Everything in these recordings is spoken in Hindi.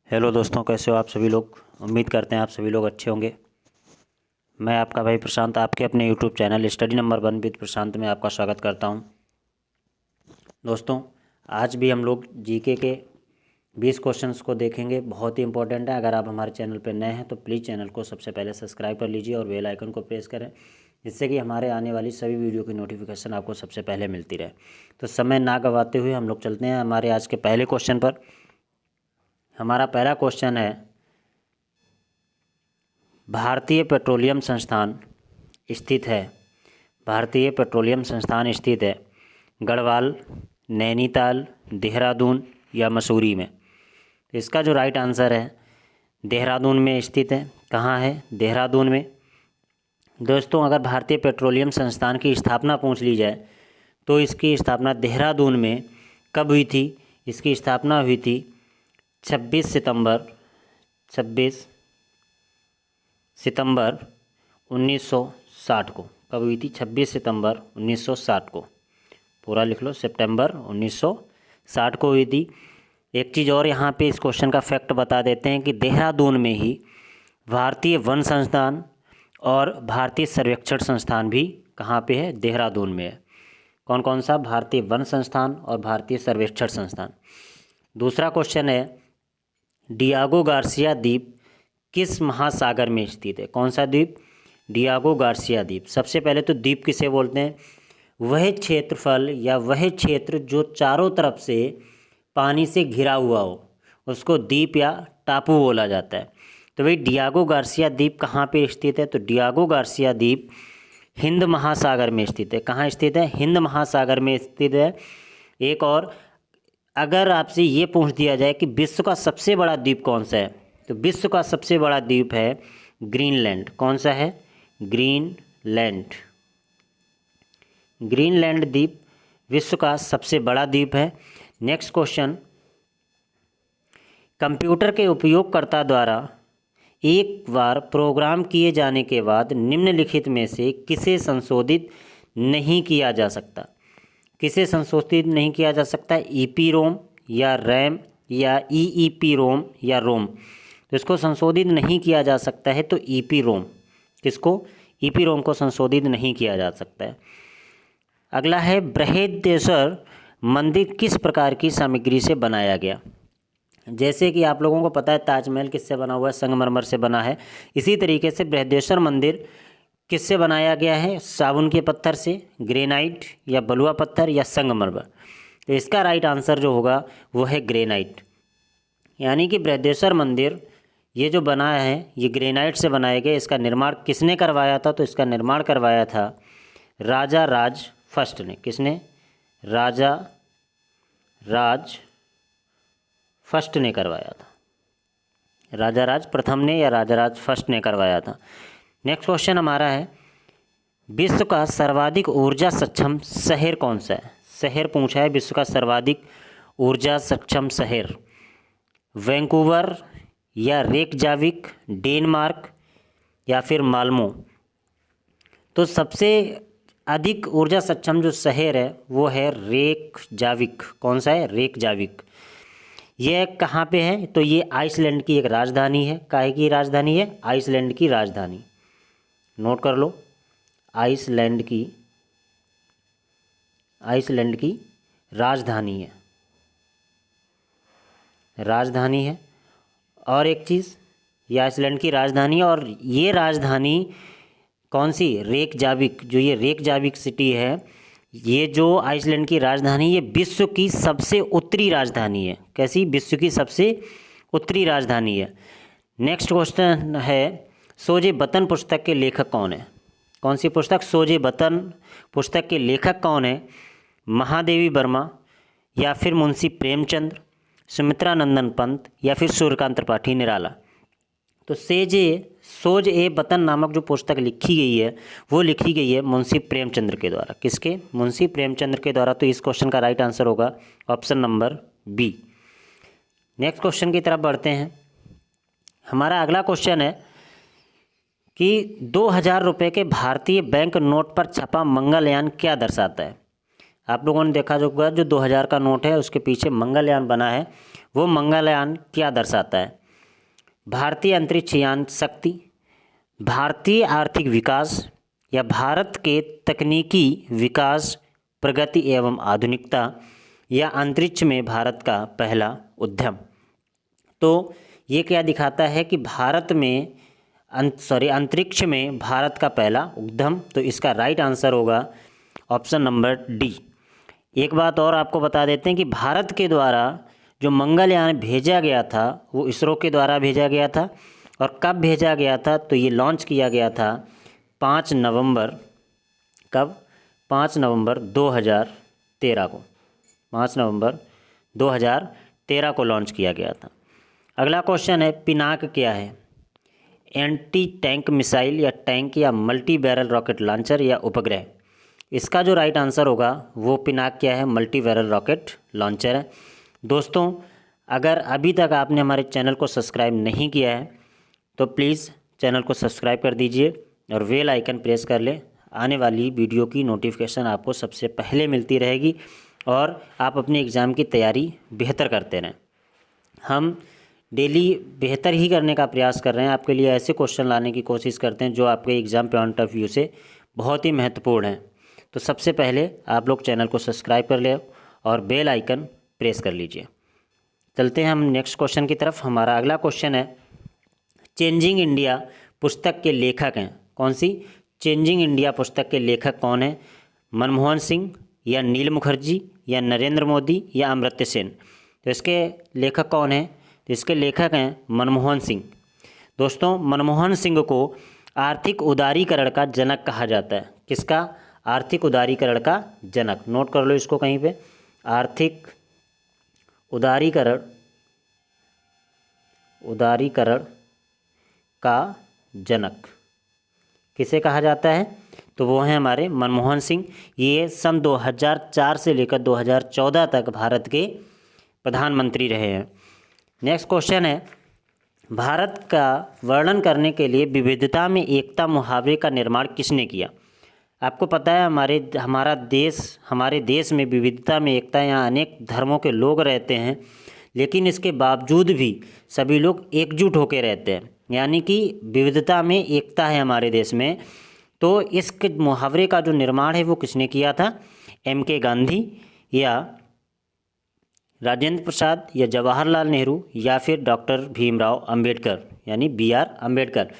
हेलो दोस्तों, कैसे हो आप सभी लोग। उम्मीद करते हैं आप सभी लोग अच्छे होंगे। मैं आपका भाई प्रशांत आपके अपने YouTube channel study number 1 with Prashant में आपका स्वागत करता हूं। दोस्तों, आज भी हम लोग जीके के 20 क्वेश्चंस को देखेंगे। बहुत ही इंपॉर्टेंट है। अगर आप हमारे चैनल पर नए हैं तो प्लीज़ चैनल को सबसे पहले सब्सक्राइब कर लीजिए और बेल आइकन को प्रेस करें, जिससे कि हमारे आने वाली सभी वीडियो की नोटिफिकेशन आपको सबसे पहले मिलती रहे। तो समय ना गंवाते हुए हम लोग चलते हैं हमारे आज के पहले क्वेश्चन पर। हमारा पहला क्वेश्चन है, भारतीय पेट्रोलियम संस्थान स्थित है गढ़वाल, नैनीताल, देहरादून या मसूरी में। तो इसका जो राइट आंसर है, देहरादून में स्थित है। कहाँ है? देहरादून में। दोस्तों, अगर भारतीय पेट्रोलियम संस्थान की स्थापना पूछ ली जाए तो इसकी स्थापना देहरादून में कब हुई थी? इसकी स्थापना हुई थी 26 सितंबर 1960 को। कब हुई थी? 26 सितंबर 1960 को। पूरा लिख लो, सितंबर 1960 को हुई थी। एक चीज़ और यहाँ पे इस क्वेश्चन का फैक्ट बता देते हैं कि देहरादून में ही भारतीय वन संस्थान और भारतीय सर्वेक्षण संस्थान भी कहाँ पे है? देहरादून में है। कौन कौन सा? भारतीय वन संस्थान और भारतीय सर्वेक्षण संस्थान। दूसरा क्वेश्चन है, डियागो गार्सिया द्वीप किस महासागर में स्थित है? कौन सा द्वीप? डियागो गार्सिया द्वीप। सबसे पहले तो द्वीप किसे बोलते हैं? वह क्षेत्रफल या वह क्षेत्र जो चारों तरफ से पानी से घिरा हुआ हो, उसको द्वीप या टापू बोला जाता है। तो भाई, डियागो गार्सिया द्वीप कहाँ पे स्थित है? तो डियागो गार्सिया द्वीप हिंद महासागर में स्थित है। कहाँ स्थित है? हिंद महासागर में स्थित है। एक और, अगर आपसे ये पूछ दिया जाए कि विश्व का सबसे बड़ा द्वीप कौन सा है, तो विश्व का सबसे बड़ा द्वीप है ग्रीनलैंड। कौन सा है? ग्रीनलैंड। ग्रीनलैंड द्वीप विश्व का सबसे बड़ा द्वीप है। नेक्स्ट क्वेश्चन, कंप्यूटर के उपयोगकर्ता द्वारा एक बार प्रोग्राम किए जाने के बाद निम्नलिखित में से किसे संशोधित नहीं किया जा सकता? किसे संशोधित नहीं किया जा सकता? ईपी रोम या रैम या ईईपी रोम या रोम। तो इसको संशोधित नहीं किया जा सकता है तो ईपी रोम। किसको? ईपी रोम को संशोधित नहीं किया जा सकता है। अगला है, बृहदेश्वर मंदिर किस प्रकार की सामग्री से बनाया गया? जैसे कि आप लोगों को पता है ताजमहल किससे बना हुआ है? संगमरमर से बना है। इसी तरीके से बृहदेश्वर मंदिर किससे बनाया गया है? साबुन के पत्थर से, ग्रेनाइट या बलुआ पत्थर या संगमरमर। तो इसका राइट आंसर जो होगा वो है ग्रेनाइट। यानी कि बृहदेश्वर मंदिर ये जो बना है ये ग्रेनाइट से बनाया गया। इसका निर्माण किसने करवाया था? तो इसका निर्माण करवाया था राजा राज फर्स्ट ने। किसने? राजा राज फर्स्ट ने करवाया था। राजा राज प्रथम ने या राजा राज फर्स्ट ने करवाया था। नेक्स्ट क्वेश्चन हमारा है, विश्व का सर्वाधिक ऊर्जा सक्षम शहर कौन सा है? शहर पूछा है, विश्व का सर्वाधिक ऊर्जा सक्षम शहर। वैंकूवर या रेकजाविक, डेनमार्क या फिर माल्मो। तो सबसे अधिक ऊर्जा सक्षम जो शहर है वो है रेकजाविक। कौन सा है? रेकजाविक। यह कहाँ पे है? तो ये आइसलैंड की एक राजधानी है। काहे की राजधानी है? आइसलैंड की राजधानी। नोट कर लो, आइसलैंड की राजधानी है। और एक चीज़, ये आइसलैंड की राजधानी, और ये राजधानी कौन सी? रेकजाविक। जो ये रेकजाविक सिटी है, ये जो आइसलैंड की राजधानी, ये विश्व की सबसे उत्तरी राजधानी है। कैसी? विश्व की सबसे उत्तरी राजधानी है। नेक्स्ट क्वेश्चन है, सोजे बतन पुस्तक के लेखक कौन है? कौन सी पुस्तक? सोजे बतन पुस्तक के लेखक कौन है? महादेवी वर्मा या फिर मुंशी प्रेमचंद, सुमित्रा नंदन पंत या फिर सूर्यकांत त्रिपाठी निराला। तो सोज ए बतन नामक जो पुस्तक लिखी गई है वो लिखी गई है मुंशी प्रेमचंद्र के द्वारा। किसके? मुंशी प्रेमचंद्र के द्वारा। तो इस क्वेश्चन का राइट आंसर होगा option number B. Next question की तरफ बढ़ते हैं। हमारा अगला क्वेश्चन है कि 2000 रुपये के भारतीय बैंक नोट पर छपा मंगलयान क्या दर्शाता है? आप लोगों ने देखा जो होगा, जो 2000 का नोट है उसके पीछे मंगलयान बना है, वो मंगलयान क्या दर्शाता है? भारतीय अंतरिक्ष यान शक्ति, भारतीय आर्थिक विकास, या भारत के तकनीकी विकास, प्रगति एवं आधुनिकता, या अंतरिक्ष में भारत का पहला उद्यम। तो ये क्या दिखाता है कि भारत में अंतरिक्ष में भारत का पहला उद्यम। तो इसका राइट आंसर होगा ऑप्शन नंबर डी। एक बात और आपको बता देते हैं कि भारत के द्वारा जो मंगलयान भेजा गया था वो इसरो के द्वारा भेजा गया था। और कब भेजा गया था? तो ये लॉन्च किया गया था 5 नवंबर, कब? 5 नवंबर 2013 को, 5 नवंबर 2013 को लॉन्च किया गया था। अगला क्वेश्चन है, पिनाक क्या है? एंटी टैंक मिसाइल, या टैंक, या मल्टी बैरल रॉकेट लॉन्चर, या उपग्रह? इसका जो राइट आंसर होगा वो पिनाक क्या है? मल्टी बैरल रॉकेट लॉन्चर है। दोस्तों, अगर अभी तक आपने हमारे चैनल को सब्सक्राइब नहीं किया है तो प्लीज़ चैनल को सब्सक्राइब कर दीजिए और बेल आइकन प्रेस कर लें। आने वाली वीडियो की नोटिफिकेशन आपको सबसे पहले मिलती रहेगी और आप अपने एग्ज़ाम की तैयारी बेहतर करते रहें। हम डेली बेहतर ही करने का प्रयास कर रहे हैं, आपके लिए ऐसे क्वेश्चन लाने की कोशिश करते हैं जो आपके एग्ज़ाम पॉइंट ऑफ व्यू से बहुत ही महत्वपूर्ण हैं। तो सबसे पहले आप लोग चैनल को सब्सक्राइब कर ले और बेल आइकन प्रेस कर लीजिए। चलते हैं हम नेक्स्ट क्वेश्चन की तरफ। हमारा अगला क्वेश्चन है, चेंजिंग इंडिया पुस्तक के लेखक हैं कौन सी? चेंजिंग इंडिया पुस्तक के लेखक कौन है? मनमोहन सिंह, या नील मुखर्जी, या नरेंद्र मोदी, या अमर्त्य सेन? तो इसके लेखक कौन है? तो इसके लेखक हैं मनमोहन सिंह। दोस्तों, मनमोहन सिंह को आर्थिक उदारीकरण का जनक कहा जाता है। किसका? आर्थिक उदारीकरण का जनक। नोट कर लो इसको कहीं पे, आर्थिक उदारीकरण का जनक किसे कहा जाता है? तो वो हैं हमारे मनमोहन सिंह। ये सन 2004 से लेकर 2014 तक भारत के प्रधानमंत्री रहे हैं। नेक्स्ट क्वेश्चन है, भारत का वर्णन करने के लिए विविधता में एकता मुहावरे का निर्माण किसने किया? आपको पता है हमारे देश में विविधता में एकता, यहाँ अनेक धर्मों के लोग रहते हैं, लेकिन इसके बावजूद भी सभी लोग एकजुट होकर रहते हैं, यानी कि विविधता में एकता है हमारे देश में। तो इस मुहावरे का जो निर्माण है वो किसने किया था? M.K. गांधी, या राजेंद्र प्रसाद, या जवाहरलाल नेहरू, या फिर डॉक्टर भीमराव अंबेडकर यानी B.R. अम्बेडकर।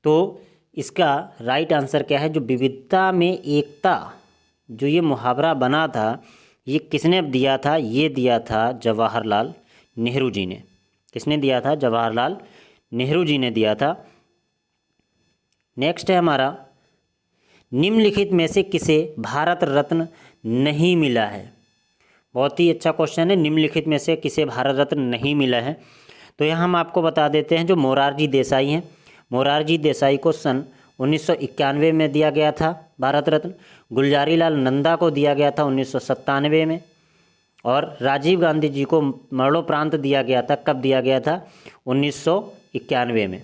तो इसका राइट आंसर क्या है? जो विविधता में एकता जो ये मुहावरा बना था ये किसने दिया था? ये दिया था जवाहरलाल नेहरू जी ने। किसने दिया था? जवाहरलाल नेहरू जी ने दिया था। नेक्स्ट है हमारा, निम्नलिखित में से किसे भारत रत्न नहीं मिला है? बहुत ही अच्छा क्वेश्चन है, निम्नलिखित में से किसे भारत रत्न नहीं मिला है? तो यहाँ हम आपको बता देते हैं, जो मोरारजी देसाई हैं, मोरारजी देसाई को सन 1991 में दिया गया था भारत रत्न। गुलजारी लाल नंदा को दिया गया था 1997 में। और राजीव गांधी जी को मरणोपरांत दिया गया था। कब दिया गया था? 1991 में।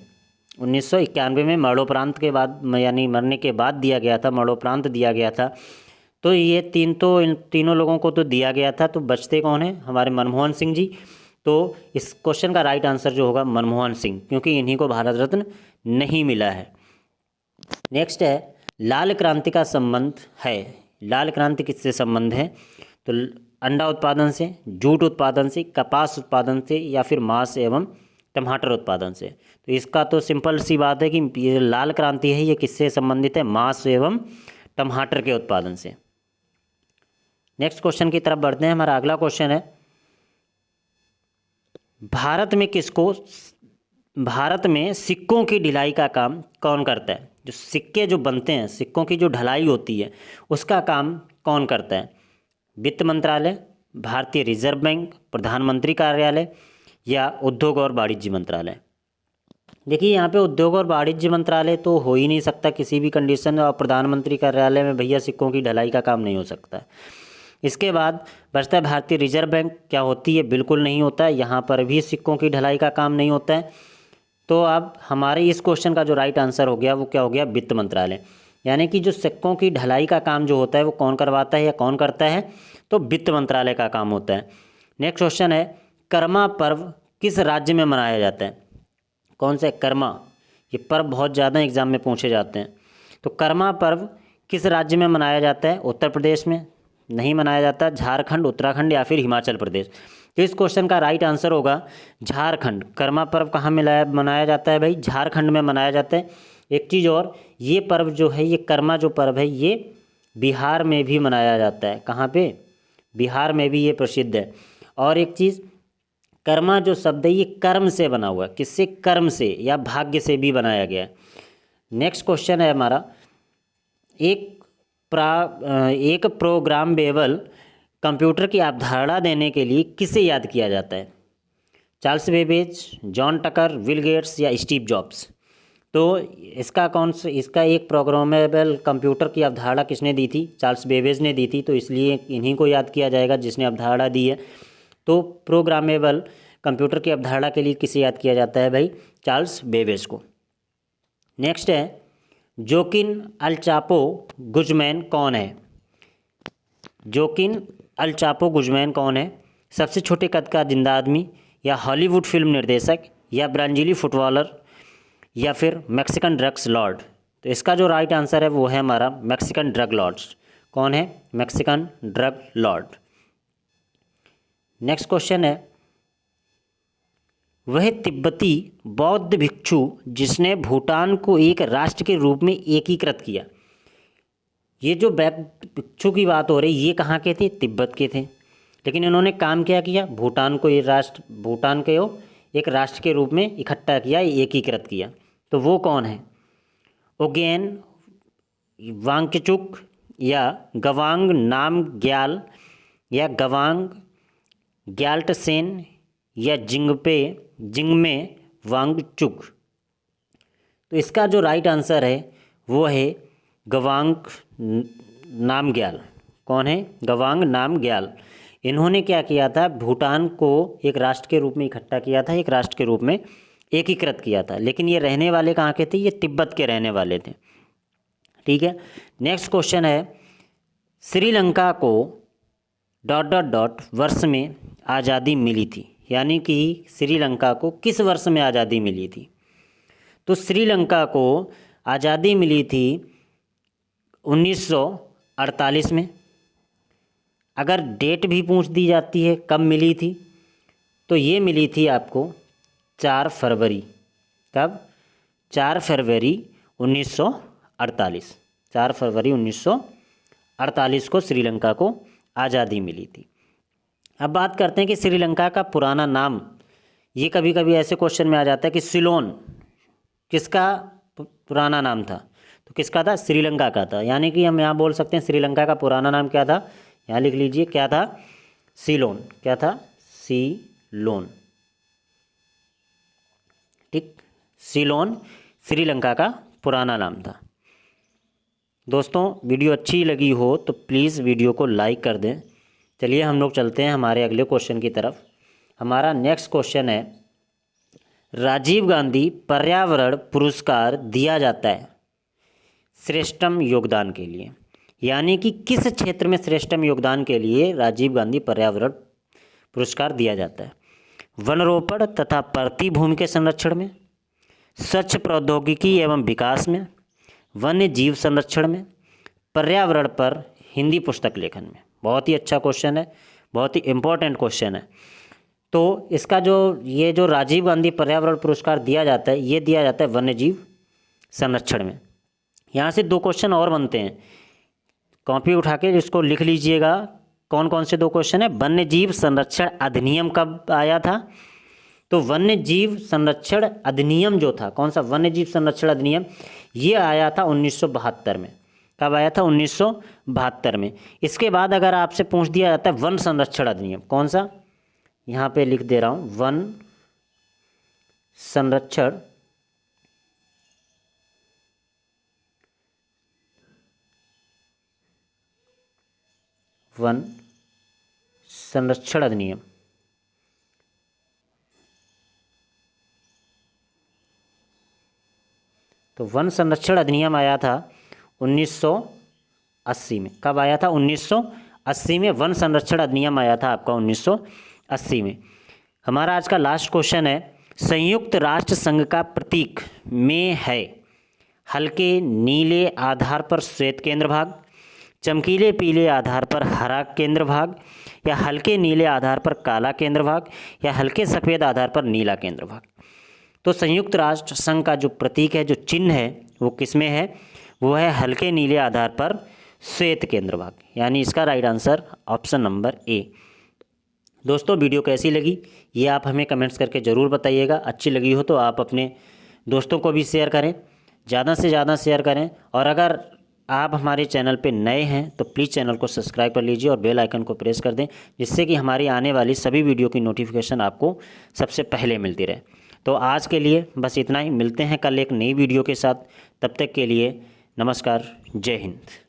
1991 में मरणोपरांत के बाद, यानी मरने के बाद दिया गया था, मरणोपरांत दिया गया था। तो ये इन तीनों लोगों को तो दिया गया था। तो बचते कौन है? हमारे मनमोहन सिंह जी। तो इस क्वेश्चन का राइट आंसर जो होगा मनमोहन सिंह, क्योंकि इन्हीं को भारत रत्न नहीं मिला है। नेक्स्ट है, लाल क्रांति का संबंध है। लाल क्रांति किससे संबंध है? तो अंडा उत्पादन से, जूट उत्पादन से, कपास उत्पादन से, या फिर मांस एवं टमाटर उत्पादन से। तो इसका तो सिंपल सी बात है कि ये लाल क्रांति है, ये किससे संबंधित है? मांस एवं टमाटर के उत्पादन से। नेक्स्ट क्वेश्चन की तरफ बढ़ते हैं। हमारा अगला क्वेश्चन है, भारत में सिक्कों की ढलाई का काम कौन करता है? जो सिक्के जो बनते हैं, सिक्कों की जो ढलाई होती है, उसका काम कौन करता है? वित्त मंत्रालय, भारतीय रिजर्व बैंक, प्रधानमंत्री कार्यालय, या उद्योग और वाणिज्य मंत्रालय? देखिए, यहाँ पे उद्योग और वाणिज्य मंत्रालय तो हो ही नहीं सकता किसी भी कंडीशन में, और प्रधानमंत्री कार्यालय में भैया सिक्कों की ढलाई का काम नहीं हो सकता। इसके बाद बचता है भारतीय रिजर्व बैंक। क्या होती है? बिल्कुल नहीं होता है, यहाँ पर भी सिक्कों की ढलाई का काम नहीं होता है। तो अब हमारे इस क्वेश्चन का जो राइट आंसर हो गया वो क्या हो गया? वित्त मंत्रालय। यानी कि जो सिक्कों की ढलाई का काम जो होता है वो कौन करवाता है या कौन करता है, तो वित्त मंत्रालय का काम होता है। नेक्स्ट क्वेश्चन है, कर्मा पर्व किस राज्य में मनाया जाता है? कौन सा है कर्मा? ये पर्व बहुत ज़्यादा एग्जाम में पूछे जाते हैं। तो कर्मा पर्व किस राज्य में मनाया जाता है? उत्तर प्रदेश में नहीं मनाया जाता, झारखंड, उत्तराखंड या फिर हिमाचल प्रदेश। तो इस क्वेश्चन का राइट आंसर होगा झारखंड। कर्मा पर्व कहाँ मनाया जाता है भाई? झारखंड में मनाया जाता है। एक चीज़ और, ये पर्व जो है, ये कर्मा जो पर्व है, ये बिहार में भी मनाया जाता है। कहाँ पे? बिहार में भी ये प्रसिद्ध है। और एक चीज़, कर्मा जो शब्द है ये कर्म से बना हुआ है। किससे? कर्म से या भाग्य से भी बनाया गया है। नेक्स्ट क्वेश्चन है हमारा, एक प्रोग्रामेबल कंप्यूटर की अवधारणा देने के लिए किसे याद किया जाता है? चार्ल्स बेबेज, जॉन टकर, बिल गेट्स या स्टीव जॉब्स। तो इसका एक प्रोग्रामेबल कंप्यूटर की अवधारणा किसने दी थी? चार्ल्स बेबेज ने दी थी, तो इसलिए इन्हीं को याद किया जाएगा जिसने अवधारणा दी है। तो प्रोग्रामेबल कंप्यूटर की अवधारणा के लिए किसे याद किया जाता है भाई? चार्ल्स बेबेज को। नेक्स्ट है, जोकिन अल्चापो गुजमैन कौन है? जोकिन अल्चापो गुजमैन कौन है? सबसे छोटे कद का जिंदा आदमी, या हॉलीवुड फिल्म निर्देशक, या ब्राज़ीली फुटबॉलर, या फिर मैक्सिकन ड्रग्स लॉर्ड। तो इसका जो राइट आंसर है वो है हमारा मैक्सिकन ड्रग लॉर्ड्स। कौन है? Mexican drug Lord. Next question है, वह तिब्बती बौद्ध भिक्षु जिसने भूटान को एक राष्ट्र के रूप में एकीकृत किया। ये जो भिक्षु की बात हो रही, ये कहाँ के थे? तिब्बत के थे। लेकिन इन्होंने काम क्या किया? भूटान को भूटान को एक राष्ट्र के रूप में इकट्ठा किया, एकीकृत किया। तो वो कौन है? ओगेन वांगचुक, या गवांग नामग्याल, या गवांग ग्याल्टसेन, या जिंगमे वांगचुक। तो इसका जो राइट आंसर है वो है गवांग नामग्याल। कौन है? गवांग नामग्याल। इन्होंने क्या किया था? भूटान को एक राष्ट्र के रूप में इकट्ठा किया था, एक राष्ट्र के रूप में एकीकृत किया था। लेकिन ये रहने वाले कहाँ के थे? ये तिब्बत के रहने वाले थे। ठीक है। नेक्स्ट क्वेश्चन है, श्रीलंका को ... वर्ष में आज़ादी मिली थी, यानी कि श्रीलंका को किस वर्ष में आज़ादी मिली थी? तो श्रीलंका को आज़ादी मिली थी 1948 में। अगर डेट भी पूछ दी जाती है कब मिली थी, तो ये मिली थी आपको 4 फरवरी। कब? 4 फरवरी 1948। 4 फरवरी 1948 को श्रीलंका को आज़ादी मिली थी। अब बात करते हैं कि श्रीलंका का पुराना नाम। ये कभी कभी ऐसे क्वेश्चन में आ जाता है कि सिलोन किसका पुराना नाम था? तो किसका था? श्रीलंका का था। यानी कि हम यहाँ बोल सकते हैं श्रीलंका का पुराना नाम क्या था? यहाँ लिख लीजिए, क्या था? सीलोन। क्या था? सीलोन। ठीक, सीलोन श्रीलंका का पुराना नाम था। दोस्तों, वीडियो अच्छी लगी हो तो प्लीज़ वीडियो को लाइक कर दें। चलिए हम लोग चलते हैं हमारे अगले क्वेश्चन की तरफ। हमारा नेक्स्ट क्वेश्चन है, राजीव गांधी पर्यावरण पुरस्कार दिया जाता है श्रेष्ठतम योगदान के लिए। यानी कि किस क्षेत्र में श्रेष्ठतम योगदान के लिए राजीव गांधी पर्यावरण पुरस्कार दिया जाता है? वनरोपण तथा परती भूमि के संरक्षण में, स्वच्छ प्रौद्योगिकी एवं विकास में, वन्य जीव संरक्षण में, पर्यावरण पर हिंदी पुस्तक लेखन में। बहुत ही अच्छा क्वेश्चन है, बहुत ही इम्पोर्टेंट क्वेश्चन है। तो इसका ये जो राजीव गांधी पर्यावरण पुरस्कार दिया जाता है, ये दिया जाता है वन्य जीव संरक्षण में। यहाँ से 2 क्वेश्चन और बनते हैं, कॉपी उठा के इसको लिख लीजिएगा। कौन कौन से 2 क्वेश्चन है? वन्य जीव संरक्षण अधिनियम कब आया था? तो वन्य जीव संरक्षण अधिनियम जो था, कौन सा? वन्य जीव संरक्षण अधिनियम, ये आया था 1972 में। कब आया था? 1972 में। इसके बाद अगर आपसे पूछ दिया जाता है वन संरक्षण अधिनियम, कौन सा? यहाँ पे लिख दे रहा हूँ, वन संरक्षण अधिनियम। तो वन संरक्षण अधिनियम आया था 1980 में। कब आया था? 1980 में वन संरक्षण अधिनियम आया था आपका 1980 में। हमारा आज का लास्ट क्वेश्चन है, संयुक्त राष्ट्र संघ का प्रतीक में है हल्के नीले आधार पर श्वेत केंद्र भाग, चमकीले पीले आधार पर हरा केंद्र भाग, या हल्के नीले आधार पर काला केंद्र भाग, या हल्के सफ़ेद आधार पर नीला केंद्र भाग। तो संयुक्त राष्ट्र संघ का जो प्रतीक है, जो चिन्ह है, वो किस में है? वो है हल्के नीले आधार पर श्वेत केंद्र भाग, यानी इसका right answer option number A. दोस्तों वीडियो कैसी लगी ये आप हमें कमेंट्स करके ज़रूर बताइएगा। अच्छी लगी हो तो आप अपने दोस्तों को भी शेयर करें, ज़्यादा से ज़्यादा शेयर करें। और अगर आप हमारे चैनल पे नए हैं तो प्लीज़ चैनल को सब्सक्राइब कर लीजिए और बेल आइकन को प्रेस कर दें, जिससे कि हमारी आने वाली सभी वीडियो की नोटिफिकेशन आपको सबसे पहले मिलती रहे। तो आज के लिए बस इतना ही, मिलते हैं कल एक नई वीडियो के साथ। तब तक के लिए नमस्कार, जय हिंद।